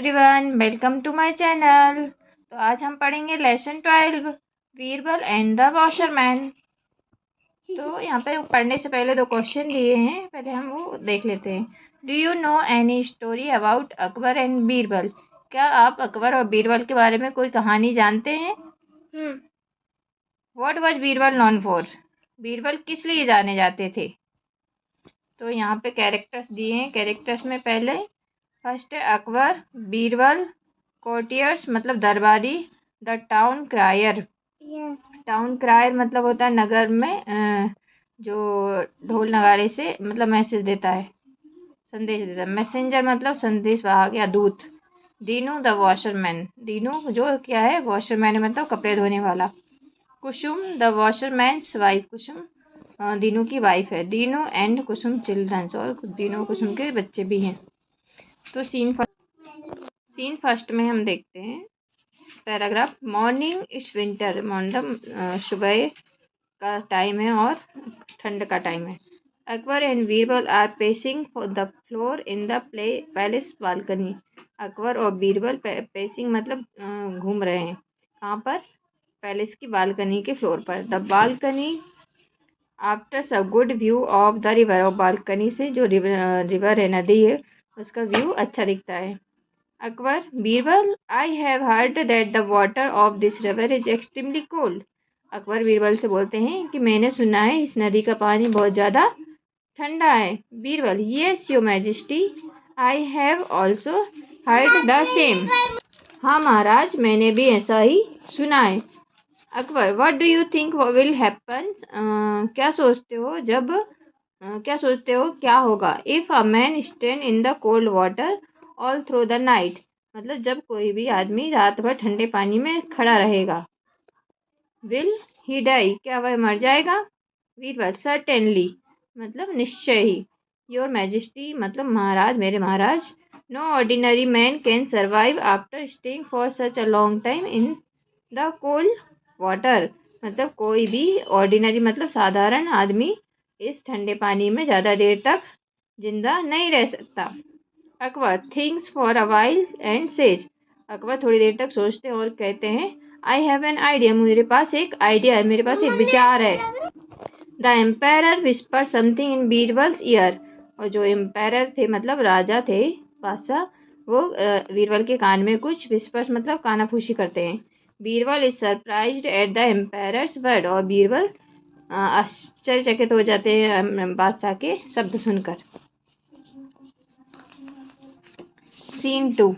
Everyone, welcome to my channel. तो आज हम पढ़ेंगे lesson 12 Birbal and the washerman. तो यहाँ पे पढ़ने से पहले दो क्वेश्चन दिए हैं, पहले हम वो देख लेते हैं। Do you know any story about Akbar and Birbal? क्या आप अकबर और बीरबल के बारे में कोई कहानी जानते हैं? What was Birbal non for? Birbal किस लिए जाने जाते थे? तो यहाँ पे कैरेक्टर्स दिए हैं। कैरेक्टर्स में पहले फर्स्ट है अकबर, बीरबल, कोर्टियर्स मतलब दरबारी, द टाउन क्रायर। टाउन क्रायर मतलब होता है नगर में जो ढोल नगाड़े से मतलब मैसेज देता है, संदेश देता है। मैसेंजर मतलब संदेश वाहक या दूत। दीनू द वॉशरमैन, दीनू जो क्या है वॉशरमैन मतलब कपड़े धोने वाला। कुसुम द वॉशरमैन्स वाइफ, कुसुम दीनू की वाइफ है। दीनू एंड कुसुम चिल्ड्रंस, और दीनू कुसुम के बच्चे भी हैं। तो सीन फर्स्ट में हम देखते हैं पैराग्राफ। मॉर्निंग इट्स विंटर, मतलब सुबह का टाइम है और ठंड का टाइम है। Akbar and Birbal are pacing for the floor in the palace balcony. Akbar और बीरबल पेसिंग मतलब घूम रहे हैं। कहाँ पर? पैलेस की बालकनी के फ्लोर पर। The balcony after a good view of the river, और बालकनी से जो रिवर है, नदी है, उसका व्यू अच्छा दिखता है। Akbar, Birbal, I have heard that the water of this river is extremely cold. Akbar Birbal से बोलते हैं कि मैंने सुना है इस नदी का पानी बहुत ज़्यादा ठंडा है। Birbal, yes your majesty, I have also heard the same. हाँ महाराज, मैंने भी ऐसा ही सुना है। Akbar, what do you think will happen? क्या सोचते हो क्या होगा? If a man stand in the cold water all through the night, मतलब जब कोई भी आदमी रात भर ठंडे पानी में खड़ा रहेगा। विल ही डाई, क्या वह मर जाएगा? बीरबल, सर्टेनली, मतलब निश्चय ही। योर मैजेस्टी, मतलब महाराज, मेरे महाराज। No ordinary man can survive after staying for such a long time in the cold water, मतलब कोई भी ऑर्डिनरी मतलब साधारण आदमी इस ठंडे पानी में ज़्यादा देर तक जिंदा नहीं रह सकता। Akbar thinks for a while and says, Akbar थोड़ी देर तक सोचते हैं और कहते हैं, आई हैव एन आइडिया, मेरे पास एक आइडिया है, मेरे पास एक विचार है। The empire whisper something in Birbal's ear, और जो एम्पायर थे मतलब राजा थे, बादशाह, वो बीरबल के कान में कुछ विस्पर्स मतलब कानाफूसी करते हैं। Birbal is surprised at the empire's word, और बीरबल आश्चर्यचकित हो जाते हैं बादशाह के शब्द सुनकर। Scene 2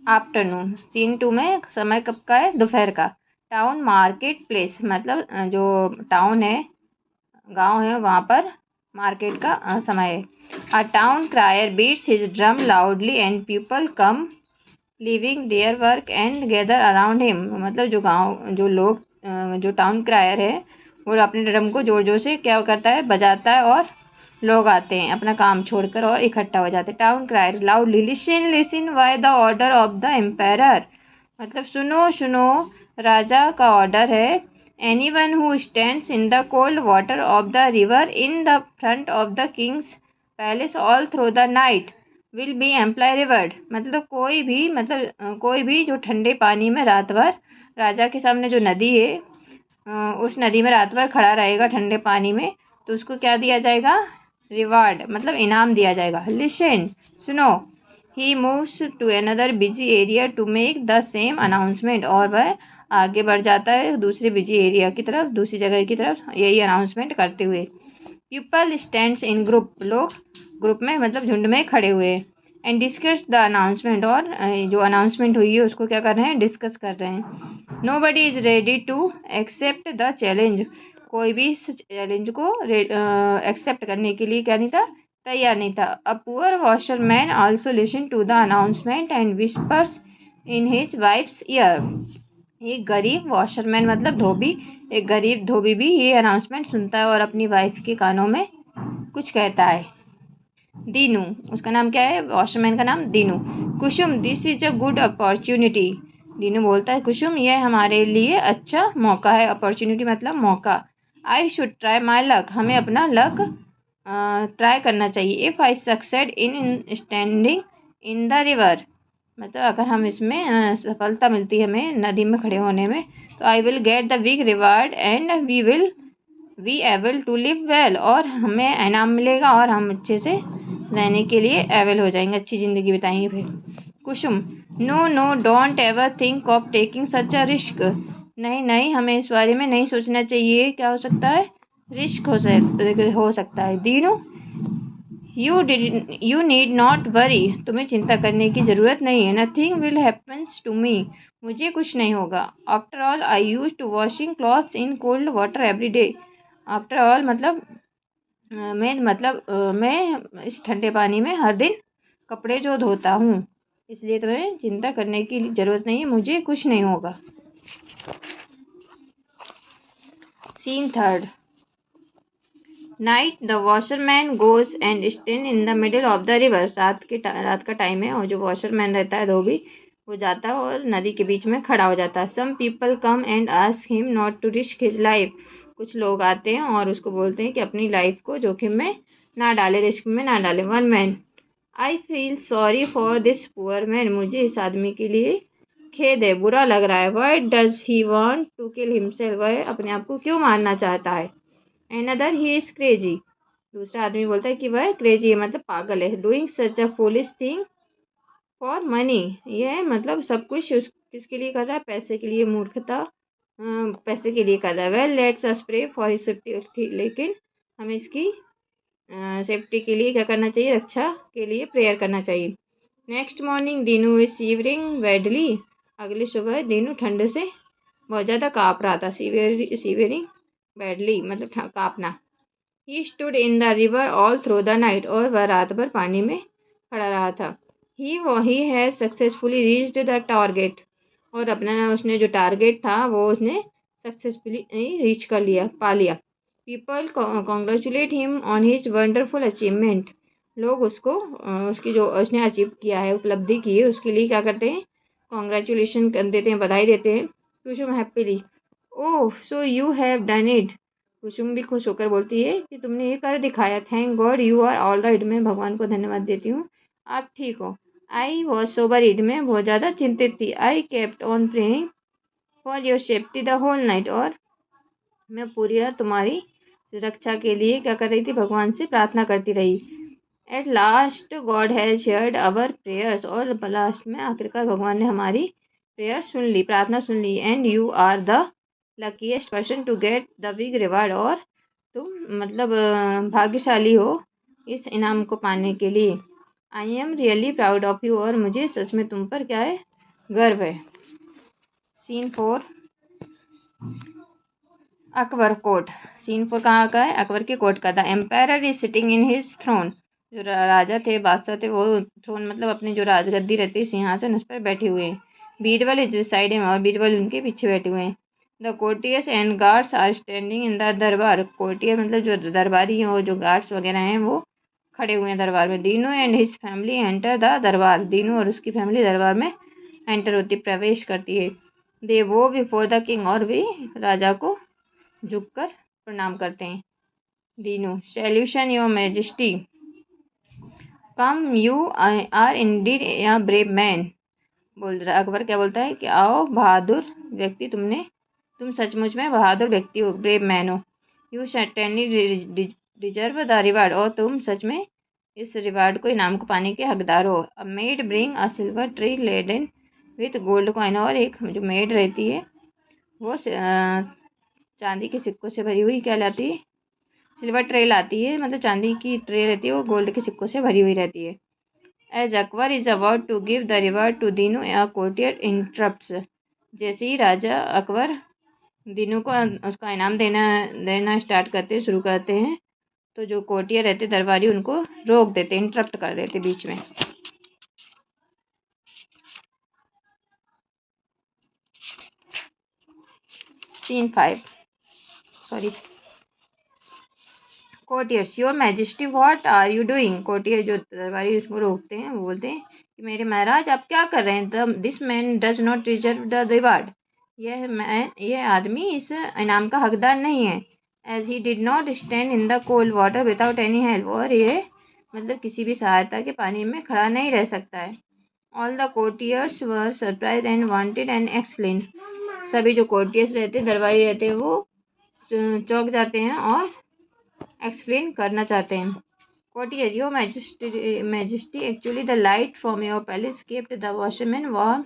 afternoon. सीन 2 में समय कब का है? दोपहर का। टाउन मार्केट प्लेस, मतलब जो टाउन है, गांव है, वहाँ पर मार्केट का समय है। A town crier beats his drum loudly and people come leaving their work and gather around him, मतलब जो लोग जो टाउन क्रायर है वो अपने ड्रम को जोर जोर से क्या करता है, बजाता है, और लोग आते हैं अपना काम छोड़कर और इकट्ठा हो जाते हैं। Town crier loudly, listen listen why the order of the empire, मतलब सुनो सुनो, राजा का ऑर्डर है। Anyone who stands in the cold water of the river in the front of the king's palace all through the night will be employ rewarded, मतलब कोई भी जो ठंडे पानी में रात भर, राजा के सामने जो नदी है उस नदी में रात भर खड़ा रहेगा ठंडे पानी में, तो उसको क्या दिया जाएगा? रिवार्ड, मतलब इनाम दिया जाएगा। लिसन, सुनो। He moves to another busy area to make the same announcement, और वह आगे बढ़ जाता है दूसरे बिजी एरिया की तरफ, दूसरी जगह की तरफ, यही अनाउंसमेंट करते हुए। पीपल स्टैंड्स इन ग्रुप, लोग ग्रुप में मतलब झुंड में खड़े हुए। एंड डिस्कस द अनाउंसमेंट, और जो अनाउंसमेंट हुई है उसको क्या कर रहे हैं? डिस्कस कर रहे हैं। Nobody is ready to accept the challenge, कोई भी इस चैलेंज को एक्सेप्ट करने के लिए क्या नहीं था? तैयार नहीं था। A poor washerman also listen to the announcement and whispers in his wife's ear, एक गरीब वॉशरमैन मतलब धोबी, एक गरीब धोबी भी ये अनाउंसमेंट सुनता है और अपनी वाइफ के कानों में कुछ कहता है। दीनू, उसका नाम क्या है? वॉशरमैन का नाम Dinu. Kusum, this is a good opportunity, Dinu बोलता है, कुसुम ये हमारे लिए अच्छा मौका है। अपॉर्चुनिटी मतलब मौका। I should try my luck, हमें अपना लक ट्राई करना चाहिए। If I succeed in standing in the river, मतलब अगर हम इसमें सफलता मिलती है हमें नदी में खड़े होने में, तो I will get the big reward and we able to live well, और हमें इनाम मिलेगा और हम अच्छे से रहने के लिए एबल हो जाएंगे, अच्छी ज़िंदगी बिताएंगे। फिर Kusum, no no don't ever think of taking such a risk. नहीं नहीं, हमें इस बारे में नहीं सोचना चाहिए। क्या हो सकता है? रिस्क हो सकता है। Dinu, you need not worry, तुम्हें चिंता करने की ज़रूरत नहीं है। Nothing will happens to me, मुझे कुछ नहीं होगा। After all I use to washing clothes in cold water every day. After all मतलब मैं इस ठंडे पानी में हर दिन कपड़े जो धोता हूँ, इसलिए तुम्हें चिंता करने की ज़रूरत नहीं है, मुझे कुछ नहीं होगा। Scene third. Night the washerman goes and stand in the middle of the river. रात का टाइम है और जो वॉशरमैन रहता है धोबी, वो जाता है और नदी के बीच में खड़ा हो जाता है। Some people come and ask him not to risk his life. कुछ लोग आते हैं और उसको बोलते हैं कि अपनी लाइफ को जोखिम में ना डाले, रिस्क में ना डाले। One man, I feel sorry for this poor man, मुझे इस आदमी के लिए खेद है, बुरा लग रहा है। Why does he want to kill himself, वह अपने आप को क्यों मारना चाहता है। Another, he is crazy, दूसरा आदमी बोलता है कि वह क्रेजी है, मतलब पागल है। Doing such a foolish thing for money, यह मतलब सब कुछ किसके लिए कर रहा है? पैसे के लिए। मूर्खता, पैसे के लिए कर रहा है। Well let's us pray for his safety, लेकिन हमें इसकी सेफ्टी के लिए क्या करना चाहिए? रक्षा के लिए प्रेयर करना चाहिए। Next morning Dinu is severing badly, अगली सुबह दीनू ठंड से बहुत ज़्यादा काँप रहा था। सीवरिंग बैडली मतलब काँपना। He stood in the river all through the night, और वह रात भर पानी में खड़ा रहा था। He has successfully reached the target, और अपना उसने जो टारगेट था वो उसने सक्सेसफुली रीच कर लिया, पा लिया। People congratulate him on his wonderful achievement, लोग उसको उसकी जो उसने अचीव किया है, उपलब्धि की है, उसके लिए क्या करते हैं? कॉन्ग्रेचुलेशन कर देते हैं, बधाई देते हैं। Kusum happily, oh so you have done it, Kusum भी खुश होकर बोलती है कि तुमने ये कर दिखाया। Thank God you are all right, मैं भगवान को धन्यवाद देती हूँ, आप ठीक हो। आई वॉज सो वरीड, मैं बहुत ज़्यादा चिंतित थी। I kept on praying for your safety the whole night, और मैं पूरी रात तुम्हारी सुरक्षा के लिए क्या कर रही थी? भगवान से प्रार्थना करती रही। At last God has heard our prayers, और लास्ट में आखिरकार भगवान ने हमारी प्रेयर सुन ली, प्रार्थना सुन ली। And you are the luckiest person to get the big reward, और तुम मतलब भाग्यशाली हो इस इनाम को पाने के लिए। I am really proud of you, और मुझे सच में तुम पर क्या है? गर्व है। Scene 4, Akbar court. सीन 4 कहाँ का है? अकबर के कोर्ट का। The empire is sitting in his throne, जो राजा थे, बादशाह थे, वो थ्रोन मतलब अपनी जो राजगद्दी रहती है, सिंहासन, उस पर बैठे हुए हैं। बीरबल इज बिसाइड हिम, और बीरबल उनके पीछे बैठे हुए हैं। The courtiers and guards are standing in the darbar, courtier मतलब जो दरबारी हैं, वो जो गार्ड्स वगैरह हैं वो खड़े हुए हैं दरबार में। Dinu and his family enter the darbar, Dinu और उसकी फैमिली दरबार में एंटर होती, प्रवेश करती है। दे वो बिफोर द किंग, और वे राजा को झुककर प्रणाम करते हैं। Dinu, salutation your majesty, come you are indeed a brave man, बोल रहा अकबर क्या बोलता है कि आओ बहादुर व्यक्ति, तुम सचमुच में बहादुर व्यक्ति हो, ब्रेव मैन हो। You certainly deserve the reward, और तुम सच में इस रिवार्ड को, इनाम को पाने के हकदार हो। A maid bring a silver tray laden with gold coin, और एक जो मेड रहती है वो चांदी के सिक्कों से भरी हुई क्या लाती है? सिल्वर ट्रे लाती है, मतलब चांदी की ट्रे रहती है, वो गोल्ड के सिक्कों से भरी हुई रहती है। As Akbar is about to give the reward to Dinu, a courtier interrupts, जैसे ही राजा अकबर दीनू को उसका इनाम देना स्टार्ट करते, शुरू करते हैं, तो जो कोर्टियर रहते, दरबारी, उनको रोक देते, इंटरप्ट कर देते बीच में। Scene 5, sorry, courtiers, your majesty what are you doing, courtier जो दरबारी उसको रोकते हैं, वो बोलते हैं कि मेरे महाराज आप क्या कर रहे हैं? This man does not deserve the reward, यह आदमी इस इनाम का हकदार नहीं है। As he did not stand in the cold water without any help, और यह मतलब किसी भी सहायता के पानी में खड़ा नहीं रह सकता है। All the courtiers were surprise and wanted and explain. सभी जो कोर्टियर्स रहते हैं, दरबारी रहते हैं, वो चौंक जाते हैं और एक्सप्लेन करना चाहते हैं। Courtier, your majesty actually the light from your palace kept the washerman warm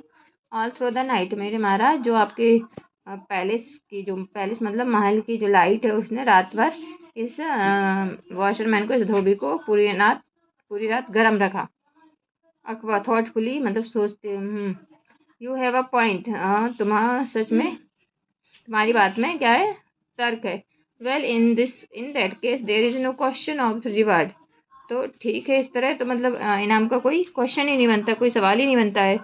all through the night. मेरे महाराज, जो आपके पैलेस मतलब महल की जो लाइट है, उसने रात भर इस वॉशरमैन को, इस धोबी को पूरी रात गर्म रखा। अकबर थॉटफुली, मतलब सोचते, यू हैव अ पॉइंट, तुम्हारा सच में, तुम्हारी बात में क्या है, तर्क है। Well in that case there is no question of reward. तो ठीक है, इस तरह तो मतलब इनाम का कोई क्वेश्चन ही नहीं बनता, कोई सवाल ही नहीं बनता है।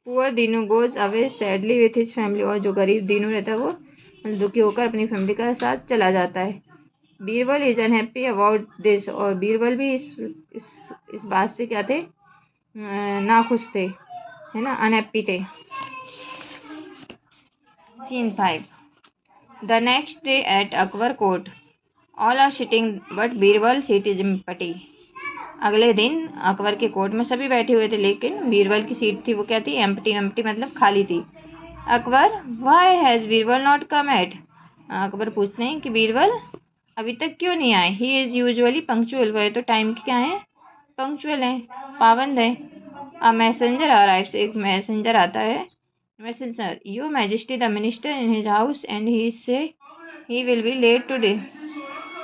Poor Dinu goes away sadly with his family. और जो गरीब दीनू रहता है, वो मतलब दुखी होकर अपनी फैमिली के साथ चला जाता है। Birbal is unhappy about this. और बीरबल भी इस बात से क्या थे, नाखुश थे, है ना, अनहैप्पी थे। Scene 5। The next day at Akbar court all are sitting but Birbal seat is empty. अगले दिन अकबर के कोर्ट में सभी बैठे हुए थे, लेकिन बीरबल की सीट थी, वो क्या थी, एम्प्टी मतलब खाली थी। Akbar, why has Birbal not come at. अकबर पूछते हैं कि बीरबल अभी तक क्यों नहीं आए। He is usually punctual. वह तो टाइम के क्या है, पंक्चुअल है, पाबंद है। A messenger arrives. एक मैसेंजर आता है। Messenger, your majesty the minister in his house and he will be late today.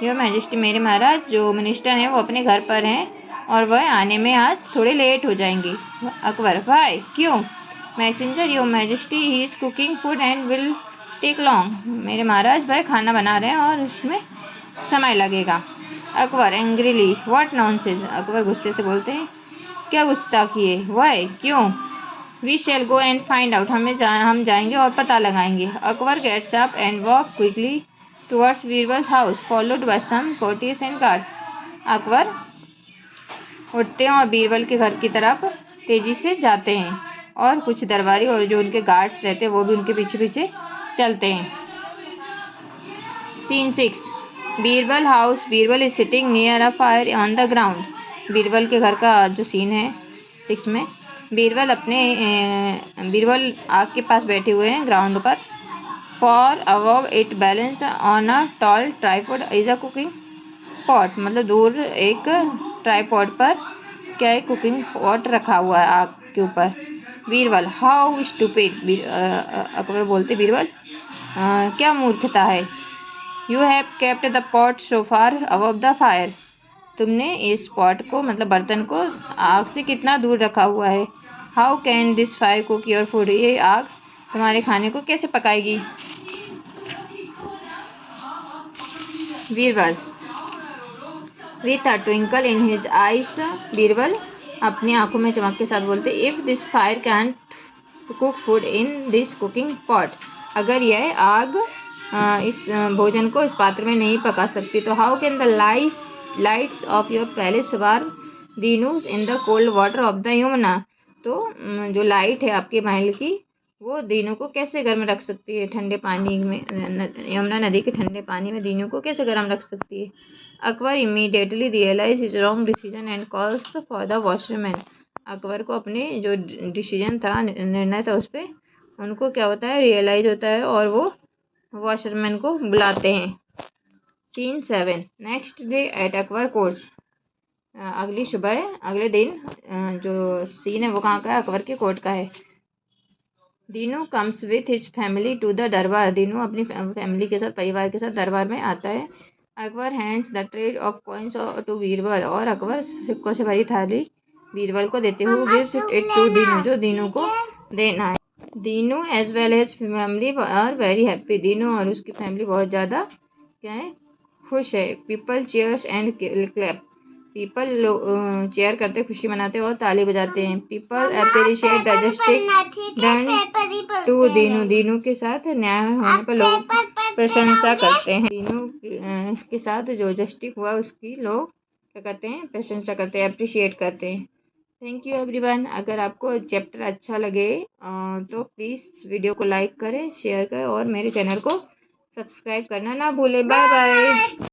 Your majesty, मेरे महाराज, जो मिनिस्टर हैं वो अपने घर पर हैं और वह आने में आज थोड़े लेट हो जाएंगे। अकबर, वाई, क्यों। Messenger, your majesty he is cooking food and will take long. मेरे महाराज, वह खाना बना रहे हैं और उसमें समय लगेगा। Akbar angrily, what nonsense. Akbar गुस्से से बोलते हैं, क्या गुस्ताखी है, वाई, क्यों। We shall go and find out. हम जाएंगे और पता लगाएंगे। Akbar gets up and walk quickly towards Birbal house followed by some courtiers and guards. Akbar उठते हैं और बीरबल के घर की तरफ तेजी से जाते हैं, और कुछ दरबारी और जो उनके गार्ड्स रहते हैं वो भी उनके पीछे पीछे चलते हैं। Scene 6। Birbal house. Birbal is sitting near a fire on the ground. Birbal के घर का जो सीन है 6 में, बीरबल आग के पास बैठे हुए हैं ग्राउंड पर। For above it balanced on a tall tripod is a cooking pot. मतलब दूर एक ट्राईपॉड पर क्या है, कुकिंग पॉट रखा हुआ है आग के ऊपर। Birbal, how stupid. अकबर बोलते, बीरबल क्या मूर्खता है। You have kept the pot so far above the fire. तुमने इस पॉट को, मतलब बर्तन को, आग से कितना दूर रखा हुआ है। How can this fire cook your food. ये आग तुम्हारे खाने को कैसे पकाएगी। Birbal, with a twinkle in his eyes. Birbal अपनी आंखों में चमक के साथ बोलते, if this fire can cook food in this cooking pot. अगर यह आग इस भोजन को इस पात्र में नहीं पका सकती, तो how can the lights of your palace warm Dinu's in the cold water of the Yamuna. तो जो लाइट है आपके महल की, वो दीनों को कैसे गर्म रख सकती है, ठंडे पानी में, यमुना नदी के ठंडे पानी में दीनों को कैसे गर्म रख सकती है। Akbar immediately realize his wrong decision and calls for the washerman. अकबर को अपने जो डिसीजन था, निर्णय था, उस पर उनको क्या होता है, रियलाइज होता है, और वो वॉशरमैन को बुलाते हैं। Scene 7। Next day at Akbar court. अगली सुबह, अगले दिन जो सीन है वो कहाँ का है, अकबर के कोर्ट का है। Dinu comes with his family to the darbar. Dinu अपनी फैमिली के साथ, परिवार के साथ दरबार में आता है। Akbar hands the tray of coins to Birbal. और अकबर सिक्कों से भरी थाली बीरबल को देते हुए गिव्स इट टू दीनू, जो दीनू को देना है। Dinu as well as family are very happy. Dinu और उसकी फैमिली बहुत ज़्यादा क्या है, खुश है। People cheers and clap. People cheer करते, खुशी मनाते और ताली बजाते हैं। People appreciate the justice done to Dinu. Dinu के साथ न्याय होने पर लोग प्रशंसा करते हैं। दीनू के साथ जो जस्टिस हुआ उसकी लोग क्या करते हैं, प्रशंसा करते हैं, अप्रिशिएट करते हैं। Thank you everyone. अगर आपको चैप्टर अच्छा लगे तो प्लीज़ वीडियो को लाइक करें, शेयर करें और मेरे चैनल को सब्सक्राइब करना ना भूलें। Bye bye.